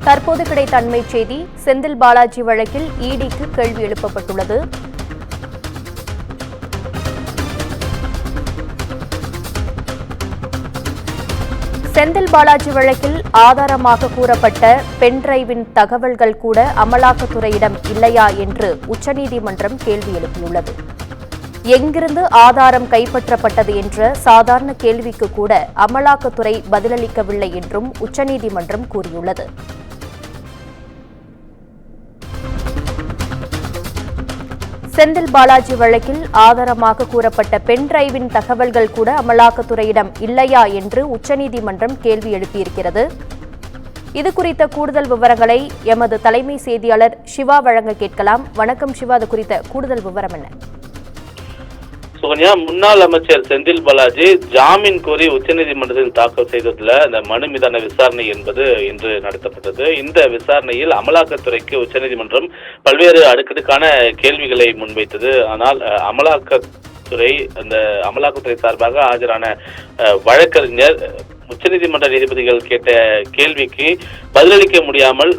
தற்போது கிடைத்த அண்மை செய்தி. செந்தில் பாலாஜி வழக்கில் இடிக்கு கேள்வி எழுப்பப்பட்டுள்ளது. செந்தில் பாலாஜி வழக்கில் ஆதாரமாக கூறப்பட்ட பென்டிரைவின் தகவல்கள் கூட அமலாக்கத்துறையிடம் இல்லையா என்று உச்சநீதிமன்றம் கேள்வி எழுப்பியுள்ளது. எங்கிருந்து ஆதாரம் கைப்பற்றப்பட்டது என்ற சாதாரண கேள்விக்கு கூட அமலாக்கத்துறை பதிலளிக்கவில்லை என்றும் உச்சநீதிமன்றம் கூறியுள்ளது. செந்தில் பாலாஜி வழக்கில் ஆதாரமாக கூறப்பட்ட பென்டிரைவின் தகவல்கள் கூட அமலாக்கத்துறையிடம் இல்லையா என்று உச்சநீதிமன்றம் கேள்வி எழுப்பியிருக்கிறது. இதுகுறித்த கூடுதல் விவரங்களை எமது தலைமை செய்தியாளர் சிவா வழங்க கேட்கலாம். வணக்கம் சிவா, அது குறித்த கூடுதல் விவரம் என்ன? சுகன்யா, முன்னாள் அமைச்சர் செந்தில் பாலாஜி ஜாமீன் கோரி உச்சநீதிமன்றத்தில் தாக்கல் செய்துள்ள இந்த மனு மீதான விசாரணை என்பது இன்று நடத்தப்பட்டது. இந்த விசாரணையில் அமலாக்கத்துறைக்கு உச்சநீதிமன்றம் பல்வேறு அடுக்கடுக்கான கேள்விகளை முன்வைத்தது. ஆனால் அமலாக்கத்துறை சார்பாக ஆஜரான வழக்கறிஞர் உச்சநீதிமன்ற நீதிபதிகள் கேட்ட கேள்விக்கு பதிலளிக்க முடியாமல்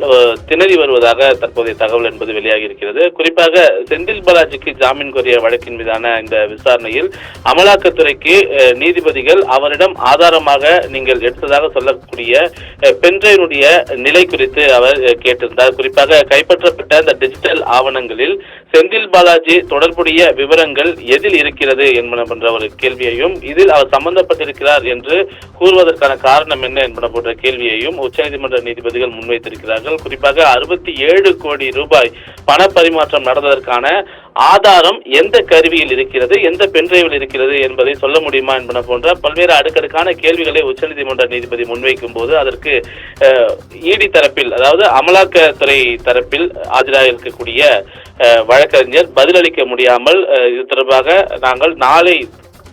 திணறி வருவதாக தற்போதைய தகவல் என்பது வெளியாகி இருக்கிறது. குறிப்பாக செந்தில் பாலாஜிக்கு ஜாமீன் கோரிய வழக்கின் மீதான இந்த விசாரணையில் அமலாக்கத்துறைக்கு நீதிபதிகள் அவரிடம் ஆதாரமாக நீங்கள் எடுத்ததாக சொல்லக்கூடிய பென்டிரைவனுடைய நிலை குறித்து அவர் கேட்டிருந்தார். குறிப்பாக கைப்பற்றப்பட்ட இந்த டிஜிட்டல் ஆவணங்களில் செந்தில் பாலாஜி தொடர்புடைய விவரங்கள் எதில் இருக்கிறது என்ற ஒரு கேள்வியையும், இதில் அவர் சம்பந்தப்பட்டிருக்கிறார் என்று கூறுவதற்கான காரணம் என்ன என்பன போன்ற கேள்வியையும் உச்சநீதிமன்ற நீதிபதிகள் முன்வைத்திருக்கிறார்கள். குறிப்பாக 67 கோடி ரூபாய் பண பரிமாற்றம் நடந்ததற்கான ஆதாரம் எந்த கருவியில் இருக்கிறது, எந்த பென்டிரைவில் இருக்கிறது என்பதை சொல்ல முடியுமா என்பன போன்ற பல்வேறு அடுக்கடுக்கான கேள்விகளை உச்சநீதிமன்ற நீதிபதி முன்வைக்கும் போது அதற்கு இடி தரப்பில், அதாவது அமலாக்கத்துறை தரப்பில் ஆஜராக இருக்கக்கூடிய வழக்கறிஞர் பதிலளிக்க முடியாமல் இது தொடர்பாக நாங்கள் நாளை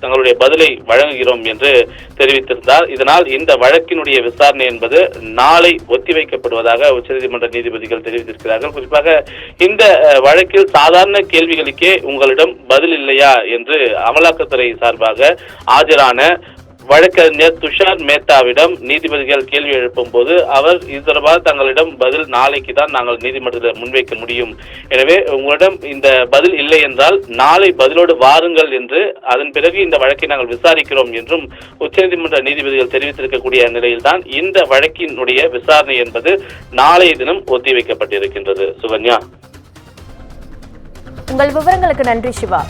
தங்களுடைய பதிலை வழங்குகிறோம் என்று தெரிவித்திருந்தார். இதனால் இந்த வழக்கினுடைய விசாரணை என்பது நாளை ஒத்திவைக்கப்படுவதாக உச்சநீதிமன்ற நீதிபதிகள் தெரிவித்திருக்கிறார்கள். குறிப்பாக இந்த வழக்கில் சாதாரண கேள்விகளுக்கே உங்களிடம் பதில் இல்லையா என்று அமலாக்கத்துறை சார்பாக ஆஜரான வழக்கறிஞர் துஷார் மேத்தாவிடம் நீதிபதிகள் கேள்வி எழுப்பும் போது அவர் இது தொடர்பாக தங்களிடம் பதில் நாளைக்கு தான் நாங்கள் நீதிமன்றத்தில் முன்வைக்க முடியும், எனவே உங்களிடம் இந்த பதில் இல்லை என்றால் நாளை பதிலோடு வாருங்கள் என்று, அதன் பிறகு இந்த வழக்கை நாங்கள் விசாரிக்கிறோம் என்றும் உச்சநீதிமன்ற நீதிபதிகள் தெரிவித்திருக்கக்கூடிய நிலையில்தான் இந்த வழக்கினுடைய விசாரணை என்பது நாளைய தினம் ஒத்திவைக்கப்பட்டிருக்கின்றது. சுகன்யா, உங்கள் விவரங்களுக்கு நன்றி சிவா.